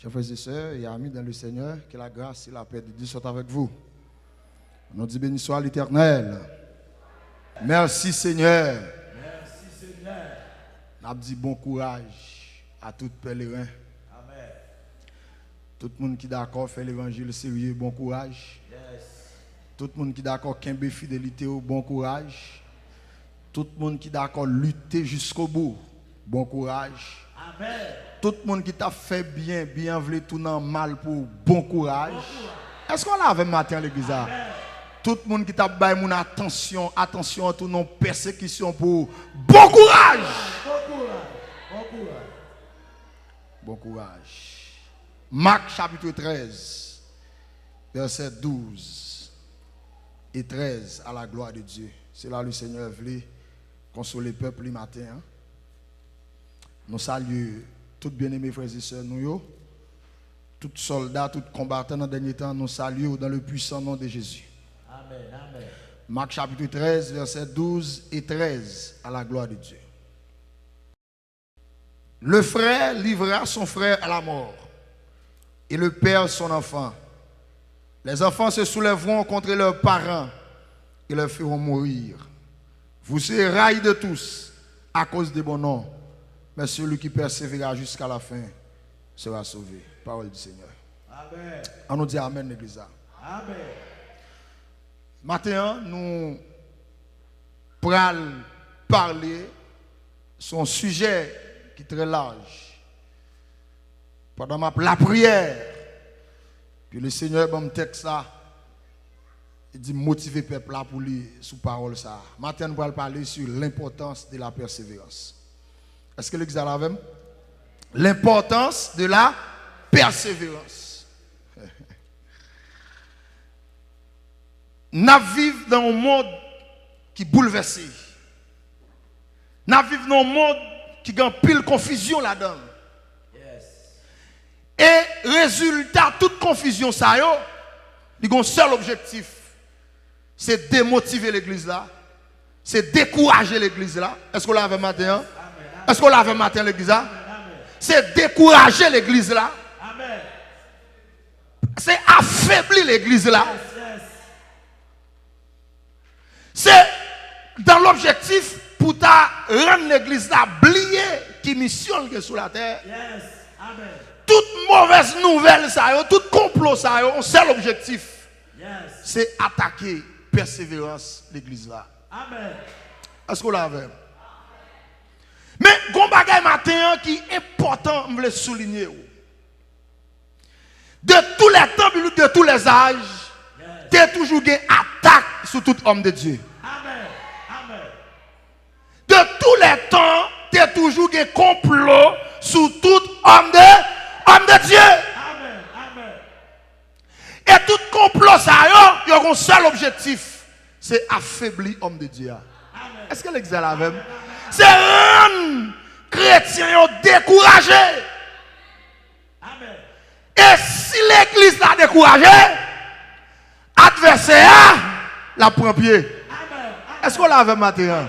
Chers frères et sœurs et amis dans le Seigneur, que la grâce et la paix de Dieu soient avec vous. Nous disons béni soit l'Éternel. Merci Seigneur. Merci Seigneur. Nous dit bon courage à tout pèlerin. Amen. Tout le monde qui est d'accord fait l'évangile sérieux, bon courage. Yes. Tout le monde qui est d'accord qu'aimer fidélité, bon courage. Tout le monde qui est d'accord lutter jusqu'au bout, bon courage. Amen. Tout le monde qui t'a fait bien, bien voulu tout dans mal pour bon courage. Est-ce qu'on l'a avec matin à l'église? Tout le monde qui t'a baillé mon attention, attention à tout non persécution pour bon courage. Bon courage. Bon courage. Bon courage. Marc chapitre 13, verset 12 et 13 à la gloire de Dieu. C'est là le Seigneur voulait consoler le peuple le matin. Hein? Nous saluons tous bien-aimés frères et sœurs, nous, tous soldats, tous combattants dans le dernier temps, nous saluons dans le puissant nom de Jésus. Amen. Amen. Marc chapitre 13, versets 12 et 13 à la gloire de Dieu. Le frère livrera son frère à la mort et le père son enfant. Les enfants se soulèveront contre leurs parents et leur feront mourir. Vous serez raillés de tous à cause des bons noms. Mais celui qui persévérera jusqu'à la fin sera sauvé. Parole du Seigneur. Amen. On nous dit Amen, l'église. Amen. Maintenant, nous pourrons parler sur un sujet qui est très large. Pendant la prière, puis le Seigneur, dans le texte là, il dit motiver le peuple là pour lui sous parole ça. Maintenant, nous allons parler sur l'importance de la persévérance. Est-ce que l'église a la même? L'importance de la persévérance. Nous vivons dans un monde qui est bouleversé. Nous vivons dans un monde qui a pile confusion là-dedans. Yes. Et résultat, toute confusion, ça y a un seul objectif. C'est démotiver l'église là. C'est décourager l'église là. Est-ce qu'on l'a vu matin? Est-ce qu'on l'a vu matin l'église là? C'est décourager l'église là. Amen. C'est affaiblir l'église là. Yes. C'est dans l'objectif pour rendre l'église là oublier qui missionne sur la terre. Yes. Amen. Toute mauvaise nouvelle, ça y est, tout complot, ça y est, un seul objectif. Yes. C'est attaquer, persévérance, l'église là. Amen. Est-ce qu'on l'a vu? Mais, il y a un bagage matin qui est important, je veux souligner. De tous les temps, de tous les âges, tu as toujours une attaque sur tout homme de Dieu. Amen. Amen. De tous les temps, tu as toujours un complot sur tout homme de Dieu. Amen. Amen. Et tout complot, ça y a un seul objectif. C'est affaiblir l'homme de Dieu. Amen. Est-ce que l'église est la même? C'est rendre chrétiens découragés. Amen. Et si l'église l'a découragé, adversaire la prend pied. Amen. Est-ce qu'on l'a vu maintenant? Amen.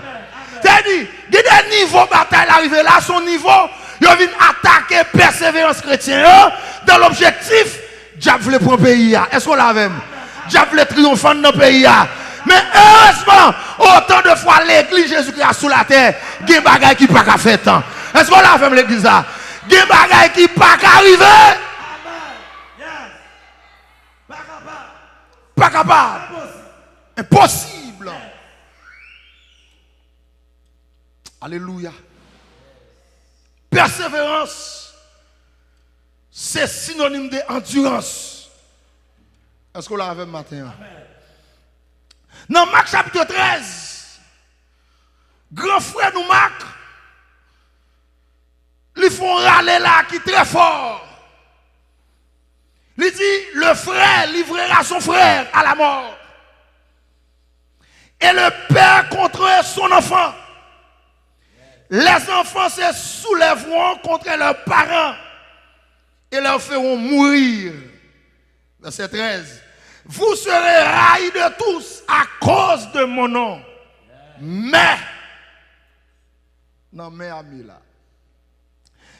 C'est-à-dire, il y a des niveaux de bataille arrivé là, son niveau, il vient attaquer persévérance chrétienne dans l'objectif, diable voulait prendre le pays. Est-ce qu'on l'a vu? Diable voulait triompher dans le pays. Mais heureusement, autant de fois l'église Jésus-Christ sous la terre, il y a des bagages qui ne peuvent pas faire tant. Est-ce qu'on l'a fait l'église là? Il y a des bagages qui ne peuvent pas arriver. Amen. Yes. Pas capable. Pas capable. Impossible. Alléluia. Persévérance, c'est synonyme d'endurance. Est-ce qu'on l'a vu matin? Amen. Dans Marc chapitre 13, grand frère nous Marc, ils font râler là qui est très fort. Il dit, le frère livrera son frère à la mort. Et le père contre son enfant. Les enfants se soulèveront contre leurs parents et leur feront mourir. Verset 13. Vous serez raillés de tous à cause de mon nom. Mais, non mais ami là,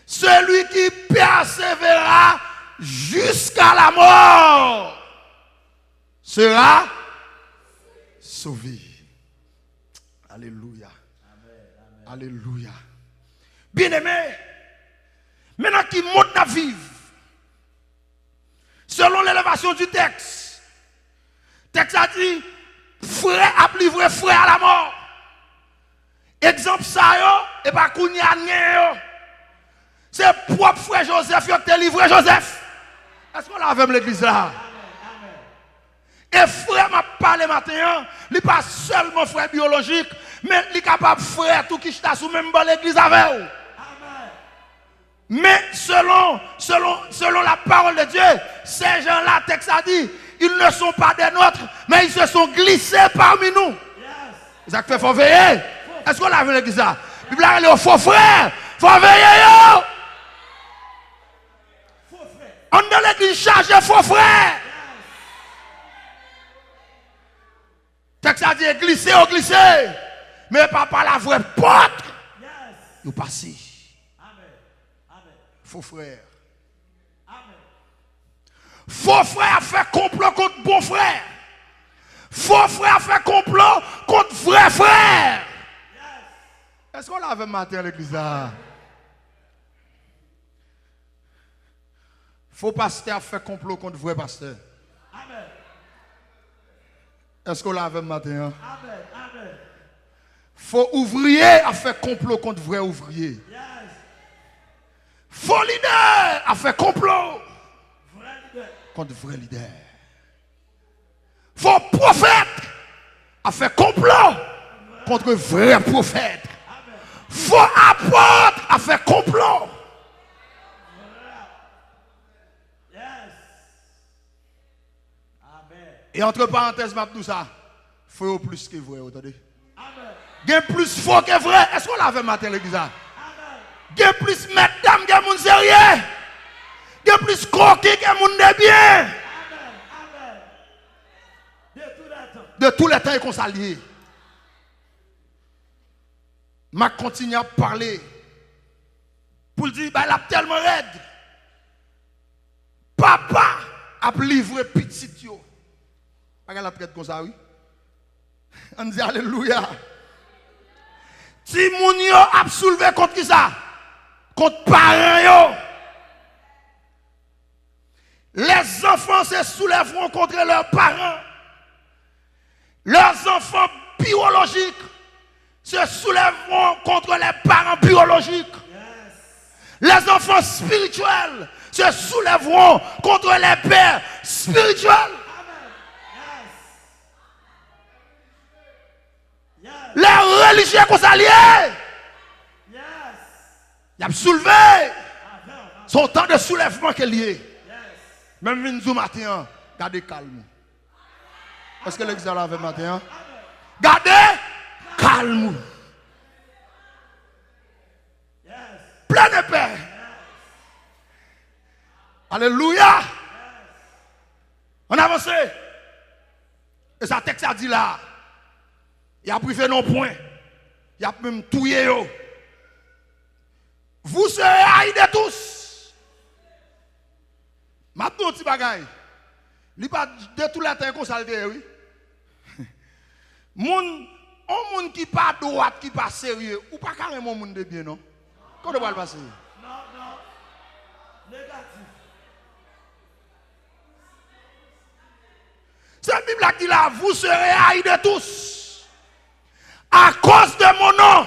celui qui persévérera jusqu'à la mort sera sauvé. Alléluia. Alléluia. Bien-aimé, maintenant qui monte à vivre, selon l'élévation du texte, le texte a dit, frère a livré frère à la mort. Exemple ça, et pas qu'on y a rien. C'est propre frère Joseph qui a livré Joseph. Est-ce qu'on l'a avec l'église là? Et frère m'a parlé matin, il n'est pas seulement frère biologique, mais il est capable de frère tout qui est sous même dans l'église avec vous. Mais selon la parole de Dieu, ces gens-là, texte a dit, ils ne sont pas des nôtres, mais ils se sont glissés parmi nous. Ça fait faut veiller. Est-ce qu'on l'a vu l'église là? La Bible a dit, faux frère, faut veiller. On a l'église chargée faux frère. Texte a dit, glisser ou glisser. Mais pas par la vraie porte. Vous passez. Faux frère. Faux frère a fait complot contre bon frère. Faux frère a fait complot contre vrai frère. Est-ce qu'on l'avait matin à l'église là? Faux pasteur a fait complot contre vrai pasteur. Est-ce qu'on l'avait matin? Faux ouvrier a fait complot contre vrai ouvrier. Faux leader a fait complot contre vrai leader. Faux prophète a fait complot contre vrai prophète. Faux apôtre a fait complot. Et entre parenthèses, tout ça, faux plus que vrai, vous entendez? Il y a plus faux que vrai. Est-ce qu'on l'avait matin l'église? Il y a plus mesdames que moun sérieux. Il y a plus coquille que moun de bien. De tous les temps, ils sont s'allier. Je continue à parler. Pour dire, bah, il a tellement raide. Papa a livré petit yo. Pas qu'elle a traité comme ça, oui. On dit alléluia. Si moun yo a soulevé contre qui ça? Contre parents yo. Les enfants se soulèveront contre leurs parents. Leurs enfants biologiques se soulèveront contre les parents biologiques. Les enfants spirituels se soulèveront contre les pères spirituels. Les religieux qu'on s'allie, ils ont soulevé son temps de soulèvement qu'il y a. Même Vinzou matin, gardez calme. Est-ce que l'examen avait matin? Gardez calme. Plein de paix. Alléluia. On avance. Et ça texte a dit là. Il a privé non point. Il a même touillé. Vous serez haïs de tous. Maintenant, petit bagaille. Il pas de tout le temps qu'on s'alde, oui. Un monde qui pas droit, qui pas sérieux, ou pas carrément monde de bien, non? Comment va le passer? Non. Négatif. Cette Bible a dit là, vous serez haïs de tous. À cause de mon nom.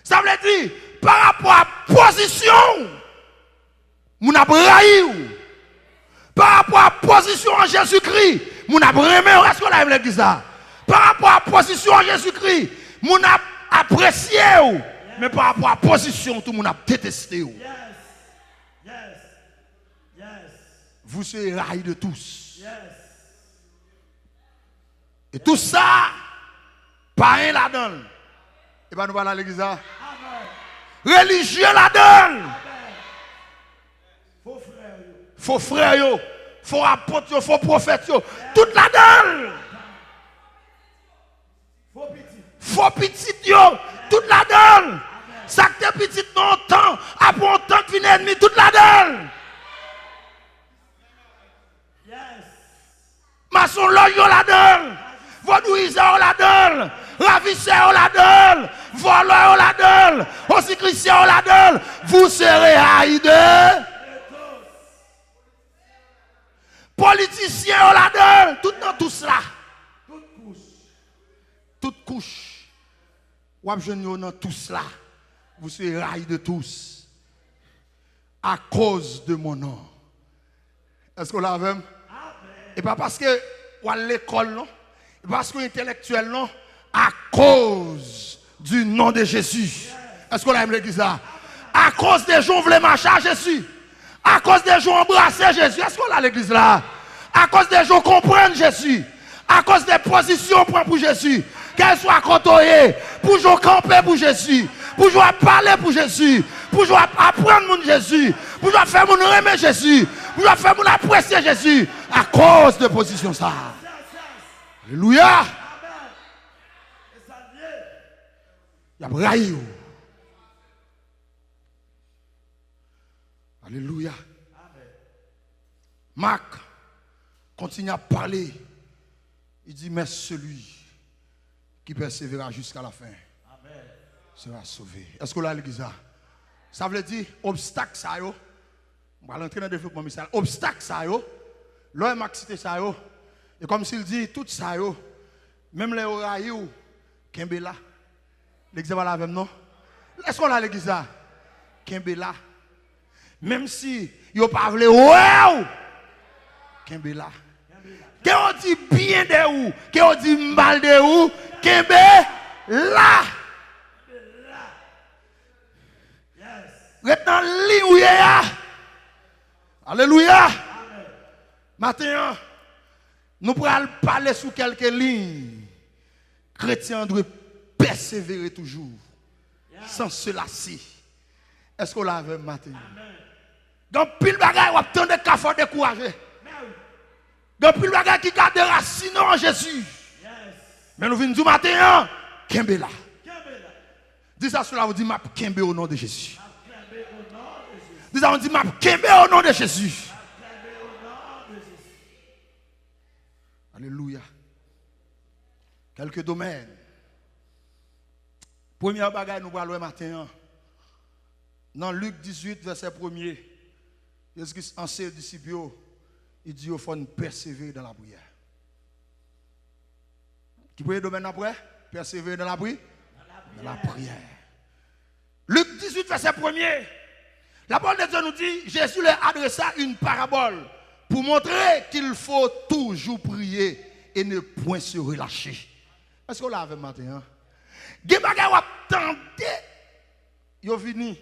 Ça veut dire, par rapport à la position, mon abraïou. Par rapport à la position en Jésus-Christ, mon abraïmé, est-ce qu'on a l'église ça? Par rapport à la position en Jésus-Christ, mon apprécié. Mais par rapport à la position, tout le monde a détesté. Vous serez haïs de tous. Et tout ça, pas un là-dedans. Et bien nous parlons à l'église. Religieux là-dedans. Faux frères, faux apôtres, faux prophètes, tout là-dedans. Faux petits, tout là-dedans. Ça que t'es petit longtemps, après un temps que vient ennemi, tout là-dedans. Vaudouiseur la donne, ravisseur la donne, voleur la donne, aussi chrétien la donne, vous serez haïs de politiciens la donne, tout dans tout cela. Toute couche. Ou dans tout cela. Vous serez haïs de tous. À cause de mon nom. Est-ce qu'on l'a vu? Et pas parce que ou à l'école, non? Et pas parce que intellectuel, non? À cause du nom de Jésus. Est-ce qu'on l'a vu l'église là? À cause des gens qui veulent marcher à Jésus. À cause des gens embrasser Jésus. Est-ce qu'on l'a l'église là? À cause des gens comprennent Jésus. À cause des positions prend pour Jésus. Qu'elles soient côtoyées. Pour jouer camper pour Jésus. Pour jouer parler pour Jésus. Pour jouer apprendre mon Jésus. Pour jouer faire mon aimer Jésus. Pour jouer faire mon apprécier Jésus. À cause de position ça. Alléluia. Il y a braillé. Alléluia. Marc continue à parler. Il dit, mais celui qui persévérera jusqu'à la fin sera sauvé. Est-ce que là, l'église a? Ça veut dire, obstacle, ça y est. On va l'entrer dans le développement missionnaire. Obstacle, ça y est. L'homme m'a cité ça y est. Et comme s'il dit, tout ça y est. Même les orailles, Kembela. L'église va là avec non? Est-ce qu'on a l'église là? Kembela. Même si, il n'y a pas voulu, wow! Kembela. Qui on dit bien de où? Qui on dit mal de où? Kembela. Maintenant, li où est. Alléluia. Maintenant, nous pourrons parler sur quelques lignes. Chrétien doit persévérer toujours. Sans se lasser. Est-ce qu'on l'a vu maintenant? Donc, pile bagaille, on attend des cafards découragés. Donc, pile bagaille qui garde des racines en Jésus. Mais nous venons du matin, Kembela. Dis ça, cela vous dit, m'a Kembe au nom de Jésus. Dis ça, on dit, m'a Kembe au nom de Jésus. Alléluia. Quelques domaines. Première bagaille, nous parlons matin. Dans Luc 18, verset 1er, Jésus-Christ enseigne aux disciples, il dit qu'il faut persévérer dans la prière. Qui peut le domaine après? Persévérer dans la prière? Dans la prière. Luc 18, verset 1er, la parole de Dieu nous dit, Jésus leur adressa une parabole pour montrer qu'il faut toujours prier et ne point se relâcher. Est-ce qu'on l'a avec matin? Des bagages attendent, ils venu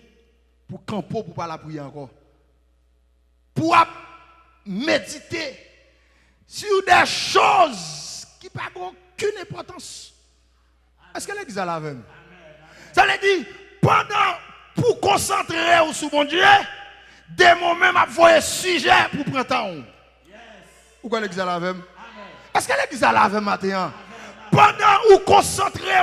pour camper pour pas la prière encore. Pour méditer sur des choses qui n'ont aucune importance. Est-ce que l'église a la même? Ça veut dire, pendant, pour concentrer sur mon Dieu, des moments à voir sujet pour prendre temps. Pourquoi l'église a la même? Est-ce que l'église a la même matin? Pendant ou concentré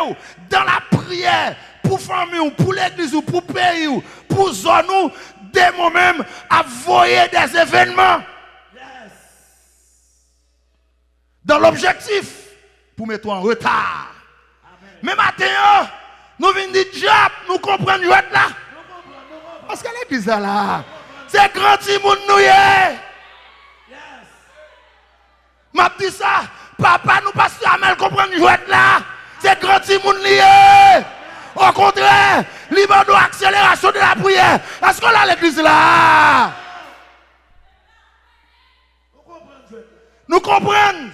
dans la prière pour famille, pour l'église, pour pays, pour zone, des moments à voyer des événements. Dans l'objectif pour mettre en retard. Mais maintenant, nous venons du job, nous comprenons jouer là. Parce que l'église là, c'est grand monde nous y. M'a dit ça. Papa, nous pasteur Amel comprendre jouer là. C'est grand monde lié. Au contraire, libre d'accélération de la prière. Est-ce qu'on a l'église là? Nous comprenons.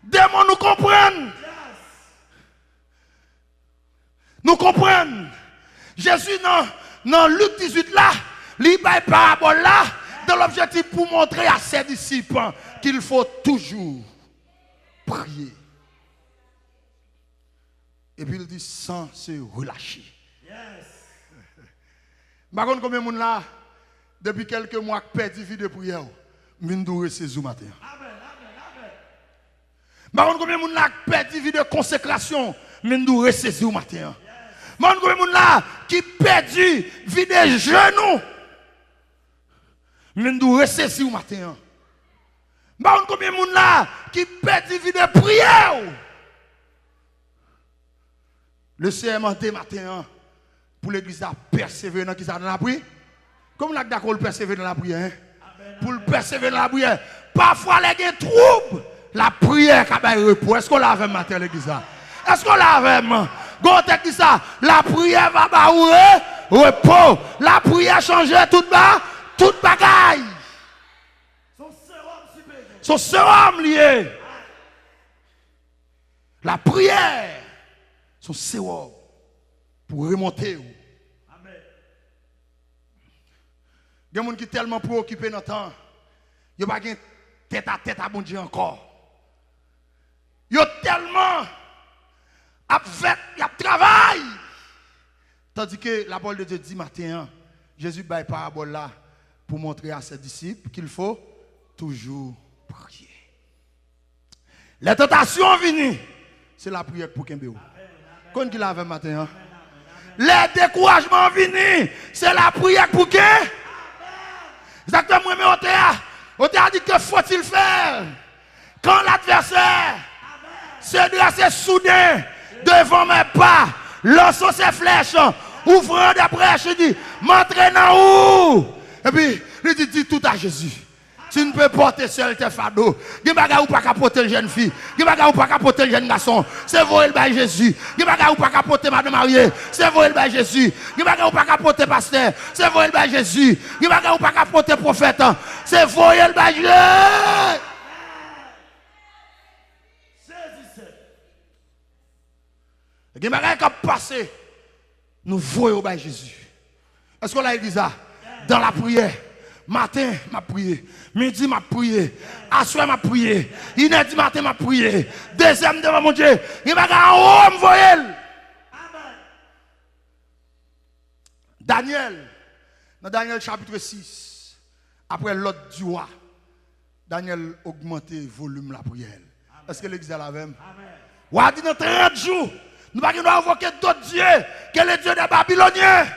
Démons nous comprennent. Nous comprenons. Jésus dans Luc 18 là, il y a une parabole là, dans l'objectif pour montrer à ses disciples qu'il faut toujours prier. Et puis il dit sans se relâcher. Par contre, combien de monde là, depuis quelques mois, perdu vie de prière, Mindou recevoir matin. Par contre, combien de monde là, perdu vie de consécration, Mindou recevoir matin. Par contre, combien de monde là, qui perdu vie de genoux, Mindou recevoir matin. Par contre, combien de monde là, qui perdu vie de prière, Le CMT matin, pour l'église à persévérer dans la prière. Comme on a d'accord le persévérer dans la prière. Pour le persévérer dans la prière. Parfois, les gens troubles. La prière qui a repos. Est-ce qu'on l'a avec matin l'église? Est-ce qu'on l'a avec moi? Quand dit ça, la prière va baouer repos. La prière change toute bagaille. Son sérum lié. La prière, son sérum pour remonter. Amen. Il y a des gens qui sont tellement préoccupés dans le temps. Il n'y a pas de tête à tête à bon Dieu encore. Il y a tellement à faire, il y a travail. Tandis que la parole de Dieu dit matin, Jésus baille parabole là pour montrer à ses disciples qu'il faut toujours prier. Les tentations viennent, c'est la prière pour Kembéo. Quand il avait matin, les découragements viennent, c'est la prière pour qui? Exactement, mais on t'a dit que faut-il faire quand l'adversaire se dresse soudain devant mes pas, lançant ses flèches, ouvrant des brèches, il dit, m'entraînant où? Et puis, il dit tout à Jésus. Tu ne peux porter seul tes fardeaux. Il n'y a pas de porter le jeune fille. Il n'y a pas de porter le jeune garçon. C'est vrai le bail Jésus. Il n'y a pas de porter madame mariée. C'est vrai le bail Jésus. Il n'y a pas de porter pasteur. C'est vrai le bail Jésus. Il n'y a pas de porter prophète. C'est vrai le bail Jésus. Il y a des gens qui passent. Nous voyons au bail Jésus. Est-ce qu'on l'a dit ça? Dans la prière. Matin, m'a prié. Midi, m'a prié. À soir, m'a prié. Inédit matin, m'a prié. Deuxième devant mon Dieu. Il m'a dit en haut, me voyez. Daniel, dans Daniel chapitre 6, après l'autre du roi, Daniel augmenté le volume de la prière. Est-ce que l'église est la même? Ou a dit dans 30 jours, nous ne pouvons pas invoquer d'autres dieux que les dieux des Babyloniens. La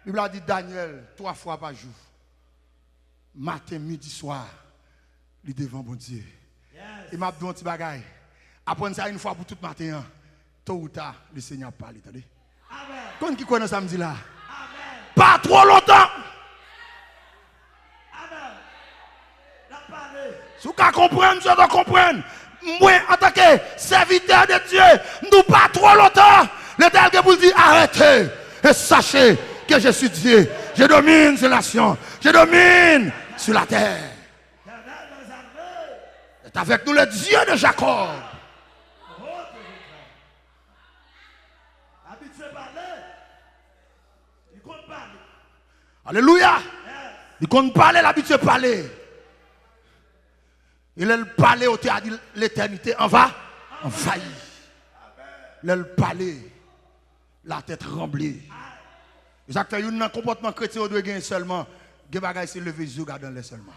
Bible a dit Daniel 3 fois par jour. Matin, midi, soir, il est devant bon Dieu. Il m'a dit un petit bagaille. Après ça, une fois pour tout matin, tôt ou tard, le Seigneur parle. Quand qui connaît samedi là? Pas trop longtemps. Si vous comprenez, je dois comprendre. Moi, en tant que serviteur de Dieu, nous pas trop longtemps. L'Éternel vous dit arrêtez et sachez que je suis Dieu. Je domine sur la nation. Je domine sur la terre. C'est avec nous le Dieu de Jacob. Alléluia. Il compte parler, l'habitude de parler. Il a parlé au théâtre de l'éternité. On va envahir. Il a parlé, la tête remblée. Exactement, il y a un comportement chrétien qui doit gagner seulement. Il y a des lever les yeux, regardez-les seulement.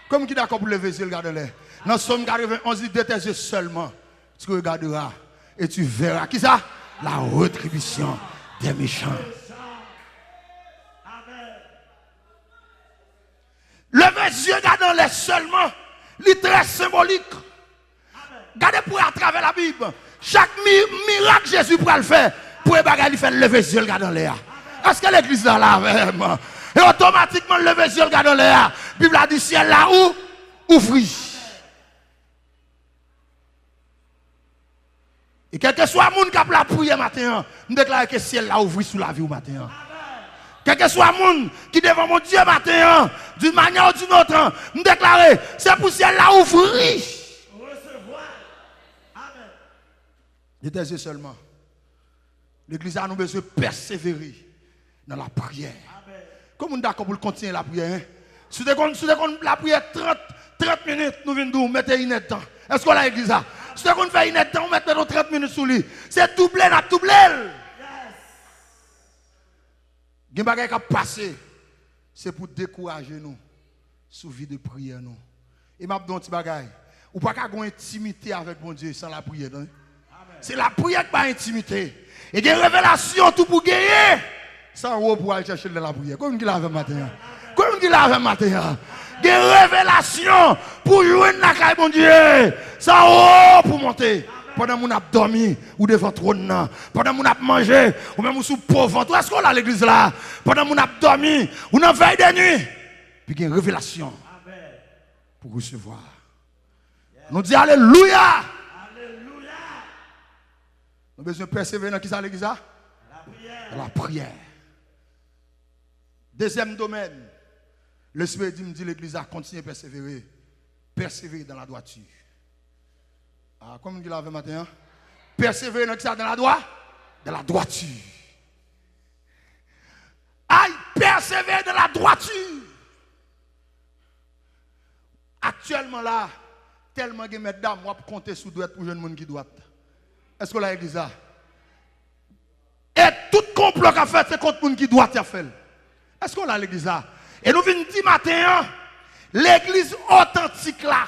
Comme qui est d'accord pour lever les yeux, regardez-les. Dans Somme 91, il dit de tes yeux seulement. Tu regarderas et tu verras. Qui ça? La rétribution des méchants. Lever les yeux, regardez-les seulement. C'est très symbolique. Regardez pour à travers la Bible. Chaque miracle Jésus pourra le faire. Pour les faire lever les yeux, regardez-les. Est-ce que l'église est là vraiment? Et automatiquement, lever les yeux, regardez-les. La Bible a dit ciel là où? Ouvri. Et quel que soit le monde qui a la prière matin, nous déclarons que le ciel là ouvri sous la vie au matin. Quel que soit le monde qui devant mon Dieu matin, d'une manière ou d'une autre, nous déclarons, c'est pour ciel là ouvri. Amen. De tes yeux seulement. L'église a nous besoin de persévérer dans la prière. Comme nous d'accord pour continuer la prière. Si la prière 30 minutes, nous venons de mettre une temps. Est-ce qu'on a l'église? Si on fait une temps, on met 30 minutes sous lui. C'est doublé, n'a doublé. Il y a des choses qui passent. C'est pour décourager nous. Sous vie de prière nous. Et m'a dit un petit bagage. Ou pas qu'à avoir intimité avec mon Dieu sans la prière. C'est la prière qui va intimité. Et des révélations tout pour gagner. Sans haut pour aller chercher de la prière. Comme il avait matin. Comme il avait matin. Des révélations pour jouer dans la caille mon Dieu. Sans haut pour monter. Pendant qu'on a dormi, ou devant trône, pendant qu'on a mangé, ou même sous pauvre, est-ce qu'on a l'église là? Pendant qu'on a dormi, ou dans veille de nuit, puis il y a une révélation pour recevoir. Nous disons Alléluia. Alléluia. Nous avons besoin de persévérer dans qui ça l'église là? La prière. La prière. Deuxième domaine, l'Esprit me dit l'église a continué à persévérer. Persévérer dans la droiture. Ah, comme il dit là matin, persévérer dans la droiture. Dans la droiture. Aïe, persévérer dans la droiture. Actuellement là, tellement que mesdames, on va compter sur droite pour jeune monde qui droite. Est-ce que la église a? Et tout complot qu'a fait, c'est contre monde qui droite a fait. Est-ce qu'on a l'église là? Et nous venons dire matin, l'église authentique là,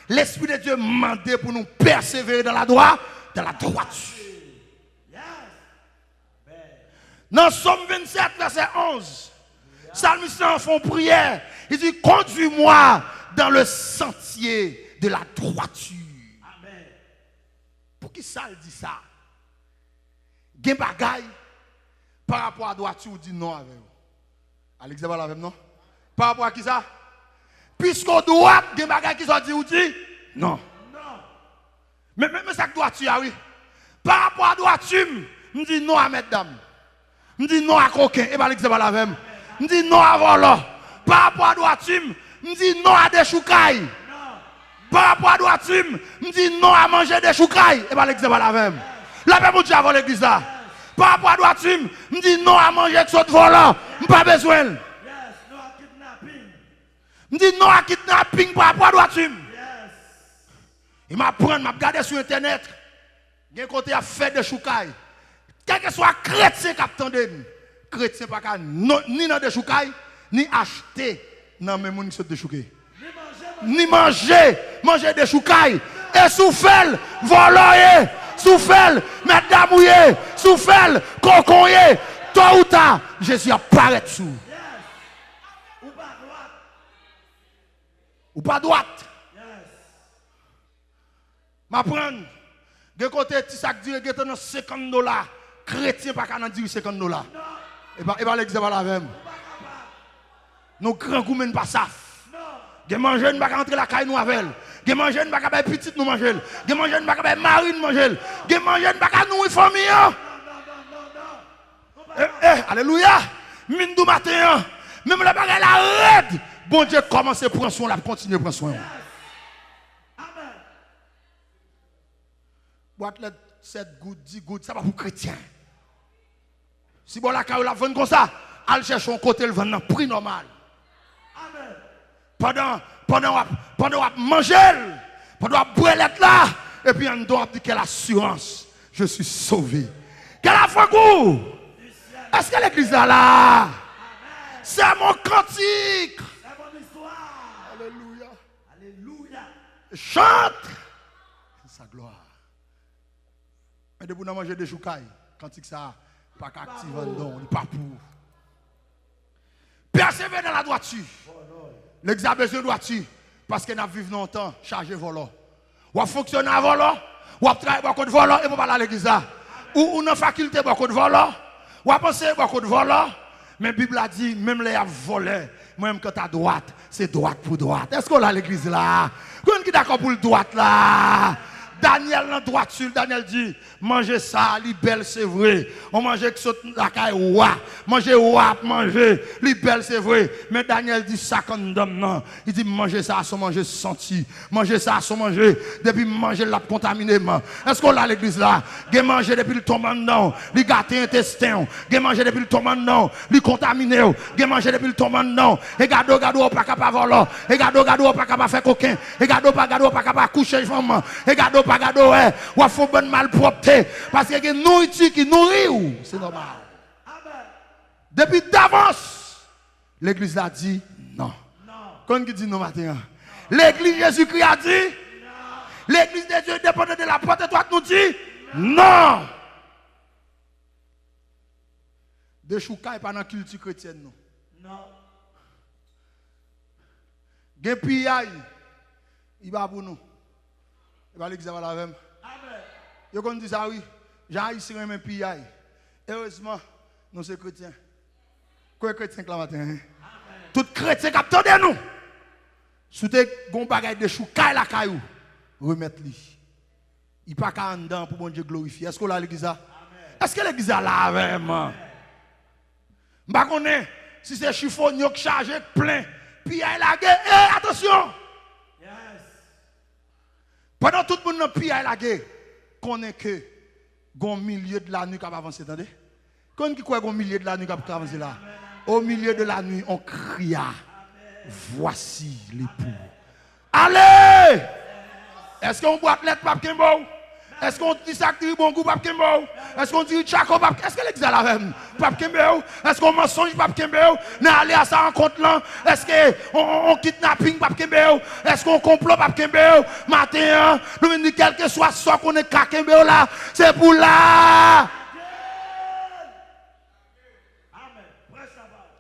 l'Esprit de Dieu m'a demandé pour nous persévérer dans la droiture. Dans Somme 27, verset 11, Psalmiste en font prière. Il dit, conduis-moi dans le sentier de la droiture. Amen. Pour qui ça dit ça? Il y a des bagailles par rapport à la droiture, ou dit non avec vous. Alexandre avec non? Par rapport à qui ça? Puisqu'au droit, il y a des bagailles qui sont dit ou dit non. Non. Mais ça que droiture, oui. Par rapport à la droiture, je dis non à mesdames. Je dis non à coquin. Et bien Alexandre avec moi. Je dis non à volant. Par rapport à la droiture, je dis non à des choucailles. Non. Par rapport à la droiture, je dis non à manger des choucailles. Et bien l'exemple avec moi. La même chose avant l'église là. Par rapport à la droiture, je dis non à manger avec ce volant. Je n'ai pas besoin. Yes, no à kidnapping. Je dis non à kidnapping par rapport à la droiture. Yes. Il m'apprend, m'a regardé sur internet. Il y a un côté à faire des choucailles. Quel que soit chrétien qui attendait, chrétien pas ni dans des choucailles, ni acheter dans mes gens qui sont des choucailles. Ni manger des choucailles. Et souffle, voler, souffle, mettre mouillé, souffle, coconner, tôt ou tard, Jésus apparaît sous. Yes. Ou pas droite. Ou pas droite. Yes. M'apprendre. De côté, si ça dit que dans $50, chrétien pas qu'à dire $50. Non. Et pas l'exemple avec nous. Nos grands gourmands pas ça. Non. Ge manger ne pas rentrer la caille nous avec. Ge manger ne pas faire petite nous manger. Ge manger ne pas faire mari nous manger. Ge manger ne pas nourrir famille. Alléluia. Mindou matin. Même la bagarre la raide. Bon Dieu commence à prendre soin, la continue à prendre soin. Amen. Boîte les 7 gouttes, 10 gouttes, ça va pour chrétien. Si bon la caille la vend comme ça, elle cherche un côté le vend dans prix normal. Amen. Pendant manger, pendant boire là, et puis on doit dire quelle assurance, je suis sauvé. Quelle affaire. Est-ce que l'église est là? C'est mon cantique. C'est mon histoire. Alléluia. Alléluia. Chante sa gloire. Mais de vous manger des choucailles, cantique ça, pas qu'actif non, il pas pour. Persévérer dans la droiture. L'église a besoin de droiture parce qu'elle a vécu longtemps chargé volant. Ou a fonctionné à volant, ou a travaillé beaucoup de volant et vous parlez à l'église là. Ou dans la faculté beaucoup de volant, ou a pensé beaucoup de volant. Mais la Bible a dit, même les a volé, même quand tu as droite, c'est droite pour droite. Est-ce qu'on a l'église là? Qu'on est d'accord pour le droite là? Daniel dans droiture, Daniel dit, mangez ça, li belle c'est vrai. On mange que la caille roi. Manger roi, manger, li belle c'est vrai. Mais Daniel dit ça comme d'homme non. Il dit manger ça sans manger senti. Manger ça sans manger. Depuis manger la contaminé. Est-ce qu'on a l'église là? Gen manger depuis le tombe non. Li gâté intestin. Gen manger depuis le tombe non. Li contaminé. Gen manger depuis le tombe non. Et gado pas capable voler. Et gado pas capable faire coquin. Et gado pas capable coucher femme. Et gado pas gado ou a faut bonne malpropreté parce que les nourriture qui nourrit c'est normal. Amen. Depuis d'avance l'église a dit non. Non. Quand qui dit non matin? L'église Jésus-Christ a dit Non. l'église de Dieu dépendant de la porte étroite nous dit non. De choucaille pas dans la culture chrétienne non. Non. Gen piaille il va pour nous. Il va l'exemple avec moi. Amen. Yo qu'on dit ça oui, Jean ici même pays. Heureusement, nous sommes chrétiens. Quoi chrétien la matin? Tout chrétien qui attendent nous. Si tu as un bagage de chou, la caillou, remettre lui. Il n'y a pas qu'à en dedans pour bon Dieu glorifier. Est-ce que l'église a? Est-ce que l'église a là vraiment? Je ne sais pas si c'est chiffonnier qui chargé plein. Puis il y a la guerre. Attention! Yes. Pendant tout le monde dans le pays, la guerre, connaît que au milieu de la nuit qui va avancer. Attendez? Quand qui croit au milieu de la nuit qui va avancer là? Au milieu de la nuit, on cria. Voici l'époux. Allez! Est-ce qu'on boit lettre pape Kimbo? Est-ce qu'on dit ça que bon goût pape Kimbo? Est-ce qu'on dit Chaco pape? Est-ce que l'église a la même? Pape Kimbo? Est-ce qu'on mensonge pape Kimbo? N'a aller à sa rencontre là? Est-ce qu'on kidnapping pape Kimbo? Est-ce qu'on complot pape Kimbo? Matin, nous venons dire quel que soit ce qu'on est Kimbo là, c'est pour là.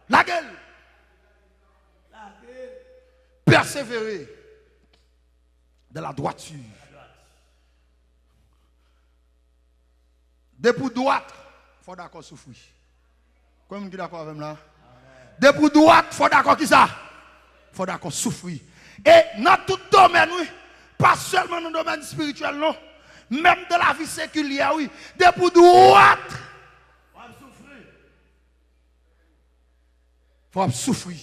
La gueule. Persévérer de la droiture. Depuis droite, il faut d'accord souffrir. Comme qui d'accord avec moi là? Depuis droite, il faut d'accord qui ça? Il faut d'accord souffrir. Et dans tout domaine, oui, pas seulement dans le domaine spirituel, non, même dans la vie séculière, oui, depuis droite, il faut souffrir.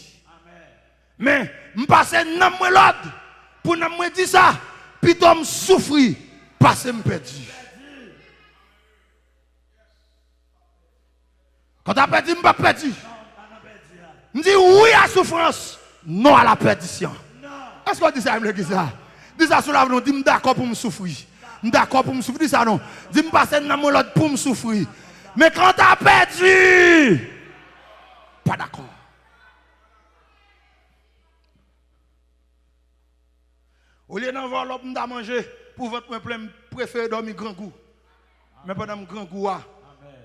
Mais, je passe dans mon l'ordre pour me dire ça, puis je souffrir, parce que je perdu. Quand tu as perdu, je ne pas perdu. Je dis oui à la souffrance, non à la perdition. Est-ce qu'on dit ça, l'église? Dis ça sur la vie, dis d'accord pour me souffrir. D'accord pour me souffrir, dis ça non. Dis me passer dans mon l'ordre pour me souffrir. Mais quand tu as perdu, pas d'accord. Au lieu d'avoir l'homme à manger, pour votre peuple, préférez dormir grand goût. Mais pendant mon grand goût,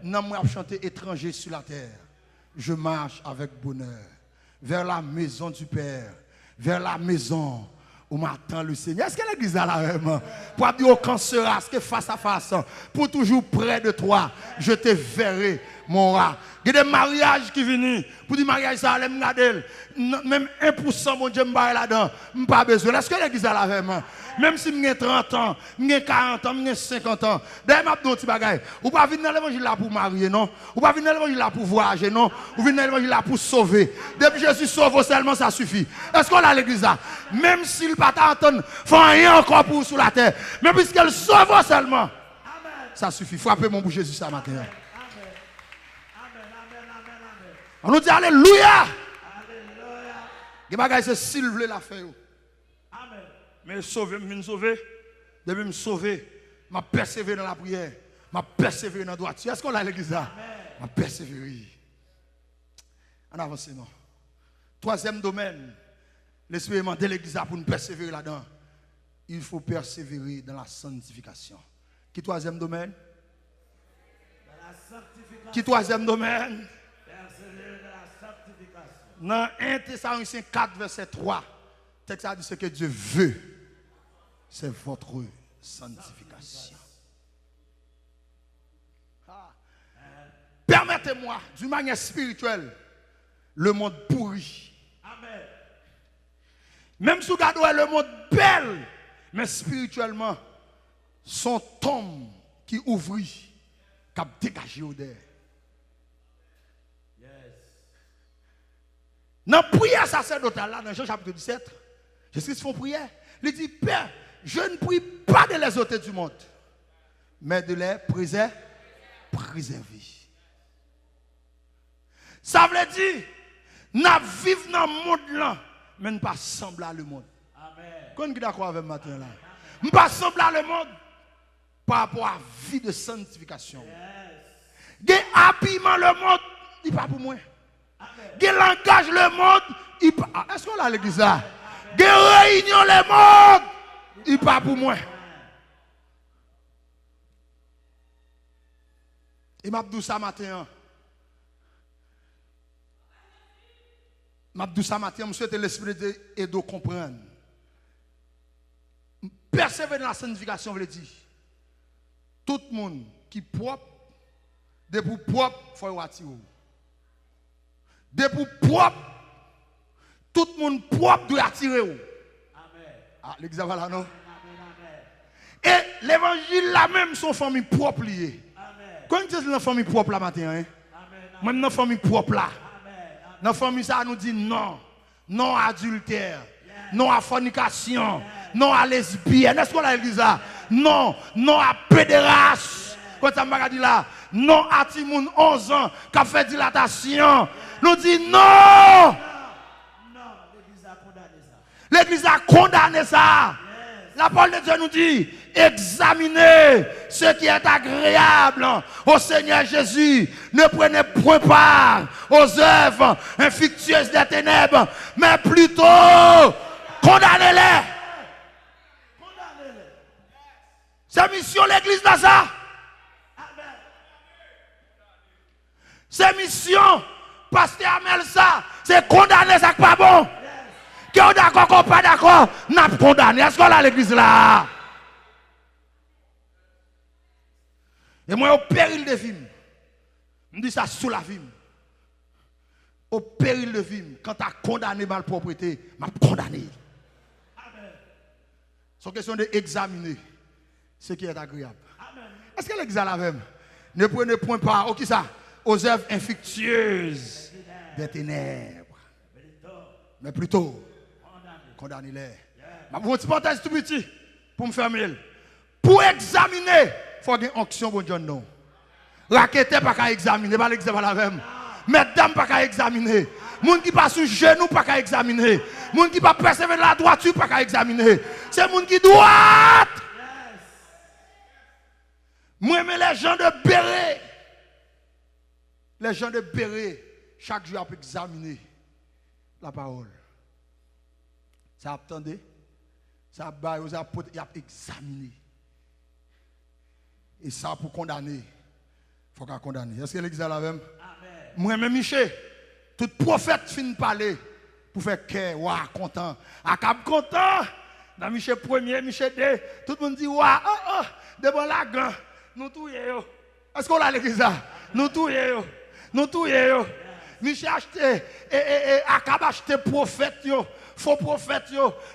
non, moi, chanter étranger sur la terre. Je marche avec bonheur vers la maison du Père, vers la maison où m'attend le Seigneur. Est-ce que l'église a là vraiment? Pour dire aucun sera, ce que face à face, pour toujours près de toi, je te verrai, mon rat. Il y a des mariages qui viennent. Pour dire mariage, ça allait me garder. Même 1%, mon Dieu, me barre là-dedans. Je n'ai pas besoin. Est-ce que l'église a là vraiment? Même si j'ai 30 ans, j'ai 40 ans, j'ai 50 ans. D'ailleurs, je dis bagay. Ou pas venir dans l'évangile là pour marier, non? Ou pas venir dans l'évangile là pour voyager, non? Ou venir dans l'évangile là pour sauver. Depuis que je suis sauvé seulement, ça suffit. Est-ce qu'on a l'église là? Même s'il ne pas t'entendre, il faut rien encore pour sur la terre. Mais puisqu'elle sauve seulement, ça suffit. Frappez mon bout Jésus ça matin. On nous dit Alléluia. Les bagages, c'est s'il veut la faire. Amen. Mais sauver, je me sauver. Depuis me sauver, je persévérer dans la prière. Je persévérer dans la droiture. Est-ce qu'on a l'église là? Je persévérer. En avance, non. Troisième domaine, l'expériment de l'église pour nous persévérer là-dedans. Il faut persévérer dans la sanctification. Qui troisième domaine? Dans la sanctification. Qui troisième domaine? Persévérer dans la sanctification. Dans 1 Thessaloniciens 4, verset 3, le texte a dit ce que Dieu veut, c'est votre sanctification. Ah. Permettez-moi, d'une manière spirituelle, le monde pourri. Amen. Même sous gado le monde belle, mais spirituellement, son tombe qui ouvrit, qui a dégagé au dehors. Dans la prière sacerdotale, là, dans Jean chapitre 17, Jésus fait prière. Il dit, Père, je ne prie pas de les ôter du monde, mais de les préserver. Ça veut dire, nous vivons dans le monde là, mais ne pas sembler à le monde. Amen. Quand vous êtes d'accord avec matin là? Ne pas sembler à le monde par rapport à la vie de sanctification. Yes. Habillement le monde, il n'est pas pour moi. Qui langage le monde, est-ce qu'on a l'église là? Qui réunion le monde, il pas pour moi. Et m'a dit ça matin. M'a dit ça matin, je souhaite l'esprit de comprendre. Persévérer dans la sanctification, veut dire. tout le monde qui est propre, de pour propre, il faut attirer. De pour propre, tout le monde propre doit attirer. Amen. Ah, l'examen là, non? Amen. Amen. Et l'évangile là même, son famille propre liée. Amen. Quand tu es dans la famille propre là matin, hein? Amen. Même dans la famille propre là. Amen. Dans la famille ça nous dit non. Non à adultère. Non à fornication. Non à lesbienne. Est-ce qu'on a l'église là? Non. Non à pédéraste. Quand ça m'a dit là, non à Timoun 11 ans qui a fait dilatation. Nous dit non. Non, l'église a condamné ça. L'église a condamné ça. La parole de Dieu nous dit, examinez ce qui est agréable au Seigneur Jésus. Ne prenez point part aux œuvres infructueuses des ténèbres, mais plutôt condamnez-les. Condamnez-les. C'est mission l'église dans ça. Amen. C'est mission pasteur Amel ça. C'est condamner ça qui pas bon. Qui est d'accord, qu'on pas d'accord, n'a pas condamné. Est-ce qu'on a l'église là? Et moi, au péril de vie, je dis ça sous la vie. Au péril de vie, quand tu as condamné ma propriété, je condamné. C'est une question d'examiner ce qui est agréable. Est-ce que l'église là même? Ne prenez point part au qui ça? Aux œuvres infructueuses des ténèbres. Mais plutôt, condamnez-les. Je vais vous dire un petit tout petit pour me fermer. Pour examiner, il faut avoir une onction pour John. Non. Raquette pas qu'à examiner, pas l'examen la même. Mesdames pas qu'à examiner. Moun qui passe sur genou pas qu'à examiner. Moun qui pas persévérer la droiture pas qu'à examiner. C'est moun qui droite. Moi mais les gens de Béret. Les gens de Béret chaque jour peuvent examiner la parole. Ça attendez, ça va examiner. Et ça pour condamner, il faut qu'on condamne. Est-ce que l'église est la même? Moi-même, Michel, tout prophète finit de parler pour faire cœur, ouah, content. Akab content. Dans Michel 1er, Michel 2, tout le monde dit, ouah, devant la gang, nous tous. Est-ce qu'on a l'église là? Nous tous. Nous tous. Michel acheté, Akab acheté prophète, faux prophète,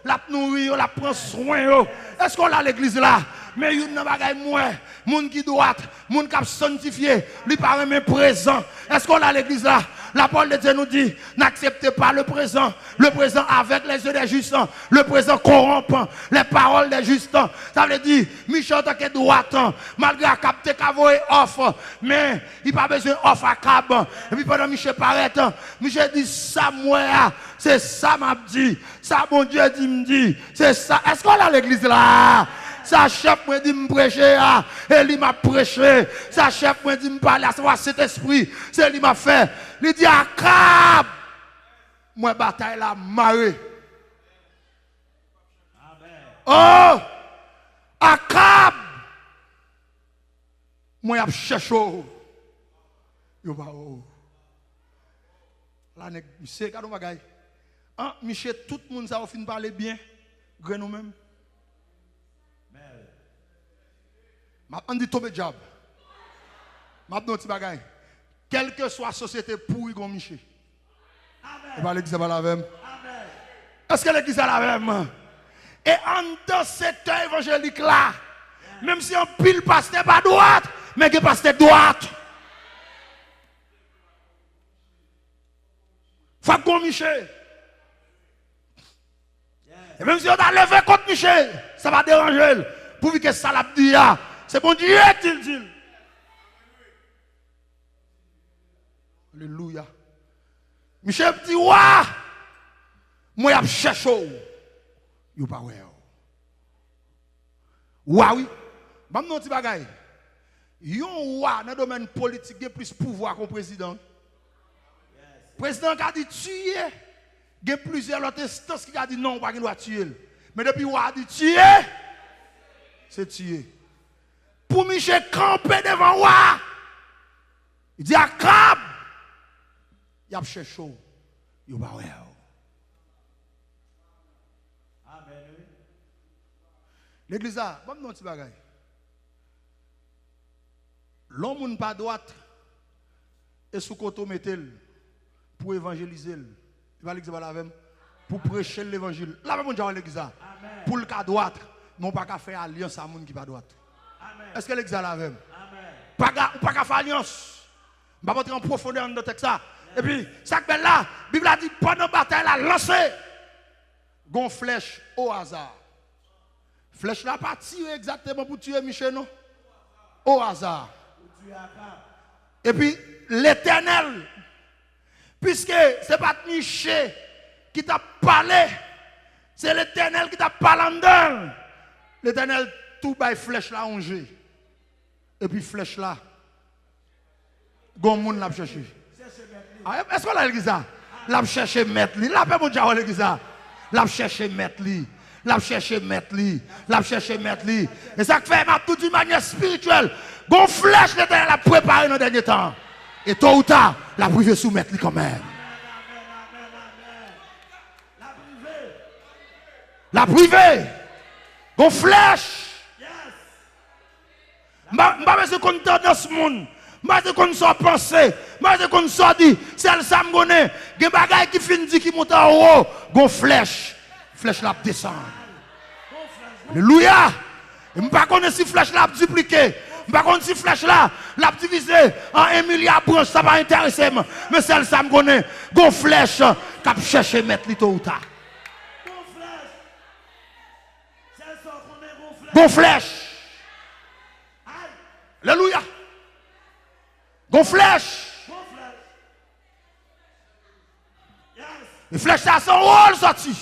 la nourrir, la prend soin. Est-ce qu'on a l'église là? Mais il y a des gens moun qui droite, moun qui sanctifié, lui paraît même présent. Est-ce qu'on a l'église là? La parole de Dieu nous dit, n'acceptez pas le présent avec les yeux des justes, le présent corrompant les paroles des justes. Ça veut dire, Michel tant que droite, malgré à capter qu'avoyer offre, mais il n'a pas besoin d'offre à cab. Et puis pendant Michel paraît, Michel dit, ça moi, c'est ça m'a dit, ça mon Dieu dit me dit, c'est ça. Est-ce qu'on a l'église là? Sa chef m'a dit me prêcher, et lui m'a prêché. Sa chef m'a dit me parler à savoir cet esprit, c'est lui m'a fait. Il dit Akab, moi bataille la marée. Oh, Akab, moi y a cherché. Yo ba oh. Là c'est cadeau bagay. Michel tout le monde ça fin parler bien, grand nous même. Je dis tomber job. Je dis petit bagay. Quelle que soit la société pourrie comme Michel. Et bien l'église est la même. Est-ce que l'église est la même? Et en dans ce secteur évangélique là, même si on pile pasteur pas droite, mais que pasteur droite. Faut qu'on Michel. Et même si on a levé contre Michel, ça va déranger. Pour que ça l'a dit. C'est bon Dieu qu'il dit. Alléluia. Michel dit, ouah, moi je cherche. Yo pas ouais. Ouah oui. Bam non ti bagay. Yon ouah dans le domaine politique il y a plus pouvoir qu'un président. Le président qui a dit tuer, il y a plusieurs autres instances qui a dit non, pas qu'il doit tuer. Mais depuis ouah a dit tuer, c'est tuer. Pour Michel camper devant moi. Il dit Akab. Il a cherché chaud. Il va ouais. Amen. L'église a, bon non petit bagay. L'homme n'est pas droite et sous côté mettez pour évangéliser. Il va l'exemple avec pour prêcher l'évangile. Là même on dit l'église pour le cas droite, non pas qu'à faire alliance à monde qui pas droite. Est-ce que l'exemple avec pas qu'à faire alliance. Je vais rentrer en profondeur dans le texte ça. Et puis ça que là, la Bible a dit pendant la bataille la lancer gon flèche au hasard. Flèche là pas tiré exactement pour tuer Michel non. Au hasard. Et puis l'Éternel, puisque ce n'est pas Michel qui t'a parlé, c'est l'Éternel qui t'a parlé en dedans. L'Éternel tout bail flèche là ongé. Et puis flèche là, gon moun l'a cherché. Est-ce qu'on a l'église ça? L'a cherché mettre li. L'a pas mon diable l'église ça. L'a cherché mettre li. L'a cherché mettre li. L'a cherché mettre li. Et ça fait ma toute d'une manière spirituelle. Gon flèche l'Éternel a préparé dans le dernier temps. Et tôt ou tard, la privé soumettre li quand même. La privée. Gon flèche. Je ne sais pas dans ce monde. Je ne sais pas si penser. Je ne sais pas si dit. C'est le sam gone. Il y a des bagages qui finissent qui montent en haut. Gon flèche. Flèche là descend. Alléluia. Je ne sais pas si flèche là dupliqué. Je ne sais pas si flèche là l'a divisé en 1 milliard branches. Ça va intéresser. Mais c'est le sam gone. Gon flèche qui a cherché mettre li tôt ou tard. Gon flèche. Alléluia. Gon flèche. Les flèches ça sont rôle sorti.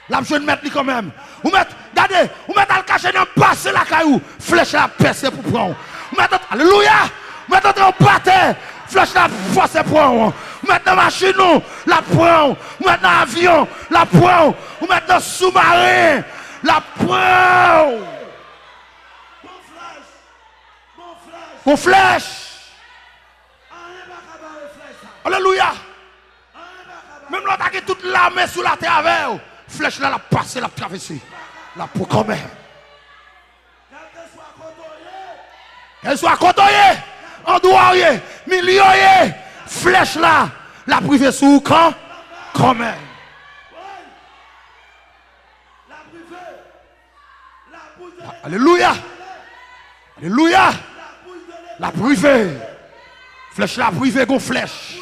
La je ne mettre quand même. Vous mettez, regardez, vous mettez le cachet dans passer la caillou. Flèche la percer pour prendre. Vous mettez, alléluia. Vous mettez en pâté. Flèche la force pour prendre. Vous mettez dans la machine, la prendre. Vous mettez dans l'avion, la prendre. Vous mettez dans le sous-marin, la prendre. Gon flèche. Alléluia. Même l'autre qui toute l'armée sous la terre avec flèche là la passer, la traverser. La pour quand même. Qu'elle soit côtoyée, endouillée, millionnaire, flèche là, la privée sous quand même. Alléluia. Alléluia. La privée. Flèche la privée, gon flèche.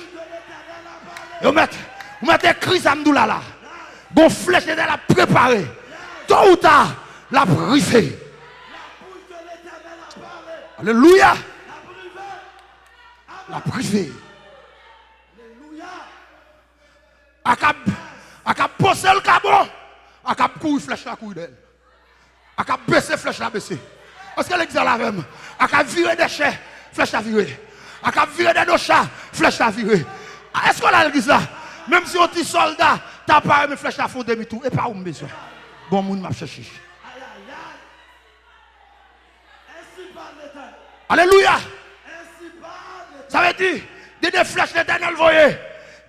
Et vous mettez Christ Amdoula là. Gon flèche est la préparée. Tôt ou tard, la privée. Alléluia. La privée. A cap poser le cabon. A cap courir flèche la courir d'elle. A cap baisser flèche la baisser. Parce que l'exemple la même. A cap virer des chais, flèche la virer. A cap virer des dochats, flèche la virer. Est-ce qu'on a l'église là? Même si on dit soldat, t'as pas mes flèches à fond demi-tour. Et pas où besoin. Bon monde m'a cherché. Alléluia. Ça veut dire, des flèches l'éternel voyez.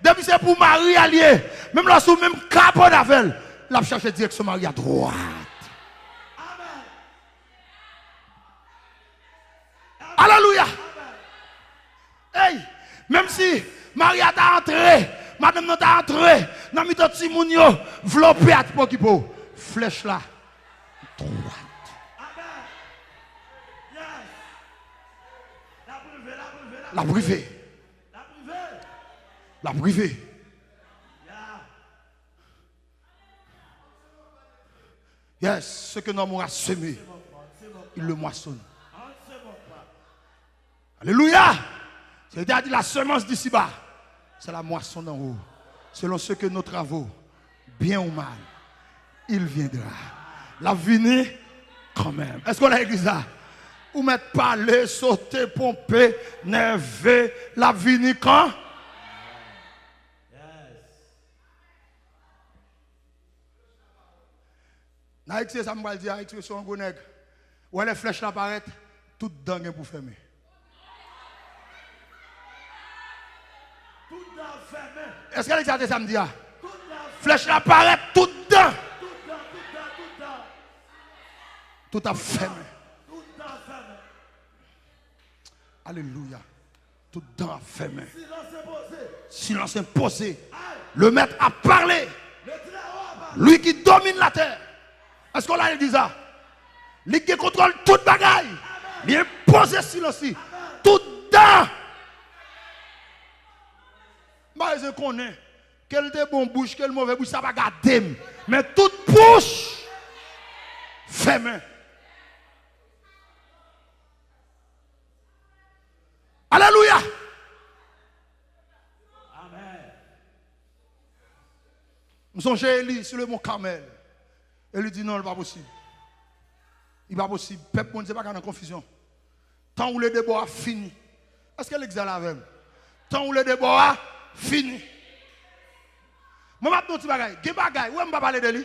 Depuis c'est pour Marie allié. Même là, sous même capot d'avel. La cherche direction Marie à droite. Alléluia. Hey, même si Marie a entré, madame n'a entré, n'a mis ton petit mounio, vlopé à Pokipo. Flèche là. Droite. La privée. La privée. Yes, ce que nous avons semé, il le moissonne. Alléluia. C'est-à-dire la semence d'ici-bas, c'est la moisson d'en haut. Selon ce que nos travaux, bien ou mal, il viendra. La venue, quand même. Est-ce qu'on a l'église là? Ou mettre parler, sauter, pomper, nerver, la venue quand? Naïk, ça me dire, expression gonègue. Où les flèches apparaissent, tout dingue pour fermer. Est-ce que les ça me dit? Flèche apparaît tout dedans. Tout à fermé. Alléluia. Tout dent fermé. Silence imposé. Silence imposé. Le maître a parlé. Lui qui domine la terre. Est-ce qu'on l'a dit ça? Lui qui contrôle toute bagaille. Il est posé silence. Tout dent. Je connais. Quel de bon bouche, quel mauvais bouche, ça va garder. Mais toute bouche fermée. Alléluia. Amen. Nous sommes chez Élie sur le mont Carmel. Élie dit non, il n'est pas possible. Il n'est pas possible. Peuple, ne pas dans confusion. Tant où le débat a fini. Est-ce que l'exil avec? Tant où le débat a fini. Moi, je vais te dire, je vais pas parler de lui.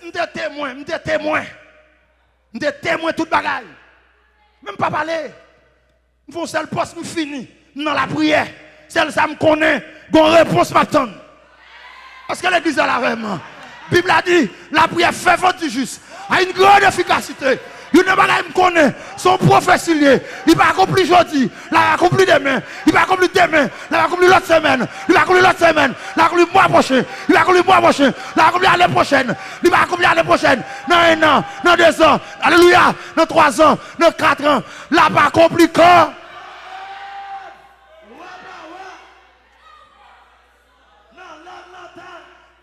Je suis témoin, je suis témoin. Je suis témoin de toute bagaille. Même pas parler. Je fais un seul poste, je finis. Dans la prière. Celle ça me connaît. Bonne réponse m'attend. Parce que l'église est là vraiment. La Bible a dit, la prière fervente du juste a une grande efficacité. Il ne va pas me connaître. Son prophète, il va accomplir aujourd'hui. Il va accomplir demain. Il va accomplir demain. Il va accomplir l'autre semaine. Il va accomplir l'autre semaine. Il va accomplir le mois prochain. Il va accomplir le mois prochain. Il va accomplir l'année prochaine. Il va accomplir l'année prochaine. Dans 1 an, dans 2 ans. Alléluia. Dans 3 ans, dans 4 ans. Là, pas accompli quand?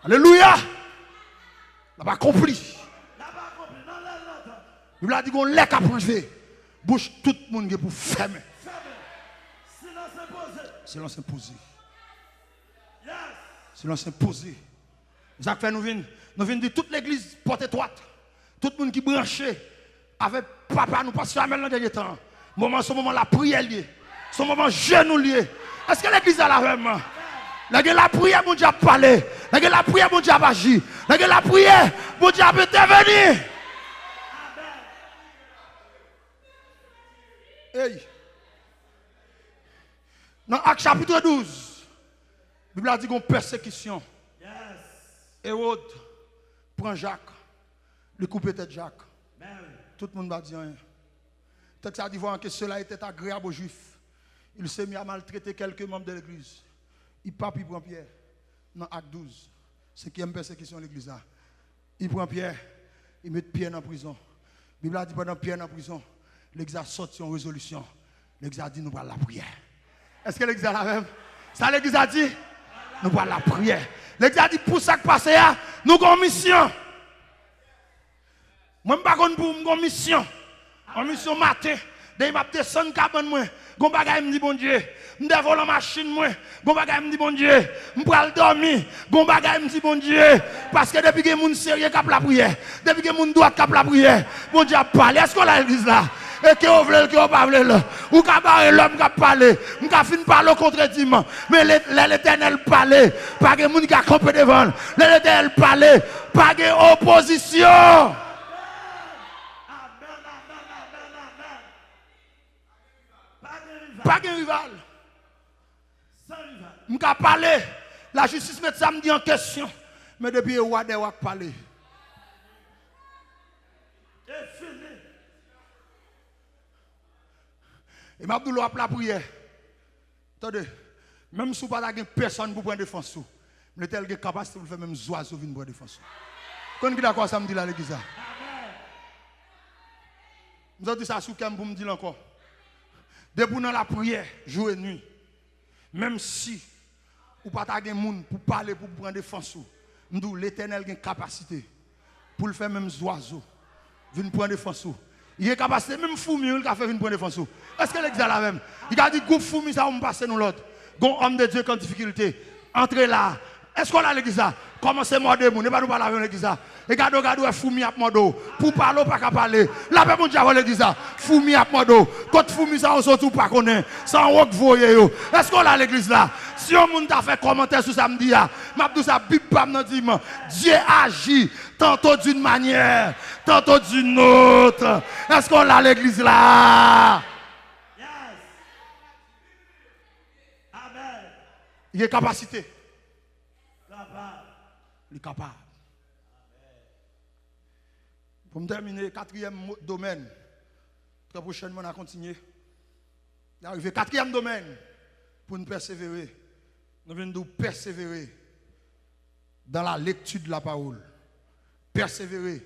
Alléluia. Là, pas accompli. Il a dit qu'on l'a qu'à priver. Bouche tout le monde pour fermer. Silence imposé. Silence imposé. Yes. Silence imposé. Ça fait nous venons de toute l'église porte étroite. Tout le monde qui branché avec papa nous passe à dans le dernier temps. Ce moment la prière liée. Ce moment genou lié. Est-ce que l'église a la vraiment? La prière, mon Dieu a parlé. La prière, mon Dieu a agi. La prière, mon Dieu a intervenu. Hey. Dans Acte chapitre 12, la Bible a dit qu'on persécution. Yes. Hérode prend Jacques, le coupe tête Jacques. Mary. Tout le monde va dire rien. Texte a dit voir que cela était agréable aux Juifs. Il s'est mis à maltraiter quelques membres de l'église. Il pape, il prend Pierre. Dans Acte 12, c'est qui aime persécution de l'église là. Il prend Pierre, il met Pierre en prison. La Bible a dit pendant Pierre en prison. L'église a sorti en résolution. L'église a dit nous parlons la prière. Est-ce que l'église a la même? Ça l'église a dit nous parlons la prière. L'église a dit pour ça que passe là, nous avons une mission. Moi, je ne sais pas pour une mission. Une mission matin. Dès que je descends cabane moi, gon bagay me dit bon Dieu, me dévole la machine moi, gon bagay me dit bon Dieu, me pral dormir, gon bagay me dit bon Dieu, parce que depuis que moun sérieux cap la prière, depuis que moun droit cap la prière, bon Dieu a parlé. Est-ce qu'on a l'église là? Et que vous voulez que vous parlez là, ou ka barrer l'homme qui parler, ou ka fin parler au contrediment, mais l'Éternel parlait, pas que moun qui a campé devant, l'Éternel parlait, pas que opposition. Pas de rival. Sans rival. Je peux parler. La justice met ça me dit en question. Mais depuis le roi des rois parler. Et fini. Et m'a dit la prière. Attendez. Même si vous n'avez pas personne pour prendre défense. Mais tel que capacité pour faire même oiseaux venir prendre défense. Quand vous d'accord ça me dit là l'église. Nous avons dit ça sous Kem pour me dire encore. Depuis dans la prière, jour et nuit, même si vous n'avez pas de monde pour parler, pour prendre défense, l'Éternel a une capacité pour le faire même oiseaux, venir prendre défense. Il a une capacité, même Foumi, il a fait venir prendre défense. Est-ce que l'exil a même? Il a dit, groupe Foumi, ça va me passer nous l'autre. Gon homme de Dieu qui a difficulté. Entrez là. Est-ce qu'on a l'église là? Commencez moi de vous, ne pas nous parler avec l'église là. Et regardez, Foumi à modo. Pour parler, pas qu'à parler. La paix mon Dieu avec l'église là. Foumi à modo. Quand Foumi ça, on se tout pas connaît. Sans rock voyer yo. Est-ce qu'on a l'église là? Si on moun t'a fait commentaire sur samedi là, m'a dit ça, bip bam nan dit, Dieu agit tantôt d'une manière, tantôt d'une autre. Est-ce qu'on a l'église là? Yes. Amen. Il y a capacité. Capable. Il est capable. Pour me terminer, 4e domaine. Très prochainement, on a continué. Arrivé quatrième domaine pour nous persévérer. Nous venons de persévérer dans la lecture de la parole. Persévérer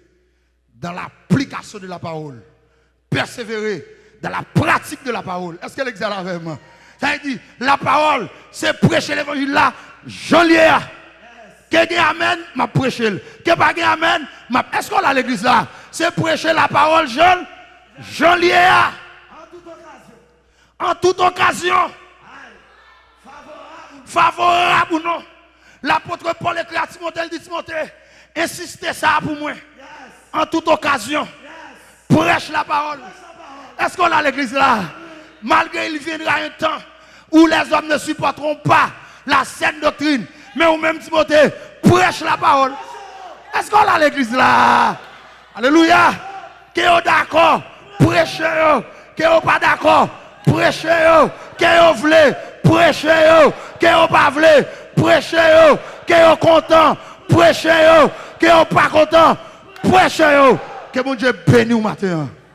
dans l'application de la parole. Persévérer dans la pratique de la parole. Est-ce qu'elle existe avec moi? Ça veut dire, la parole, c'est prêcher l'évangile là, j'en lié. Que amen, m'a prêché. Que pas amen, est-ce qu'on a l'église là? C'est prêcher la parole, j'en lié. En toute occasion. Favorable ou non. L'apôtre Paul écrit à Timothée, il dit Timothée, insistez ça pour moi. En toute occasion. Prêche la parole. Est-ce qu'on a l'église là? Malgré il viendra un temps où les hommes ne supporteront pas la saine doctrine. Mais ou même Timothée, prêche la parole. Est-ce qu'on a l'église là? Alléluia. Que vous d'accord, prêchez-vous. Que vous pas d'accord, prêchez-vous. Que vous voulez, prêchez-vous. Que vous pas voulez, prêchez-vous. Que vous content, prêchez-vous. Que vous pas content, prêchez-vous. Que mon Dieu bénisse au matin.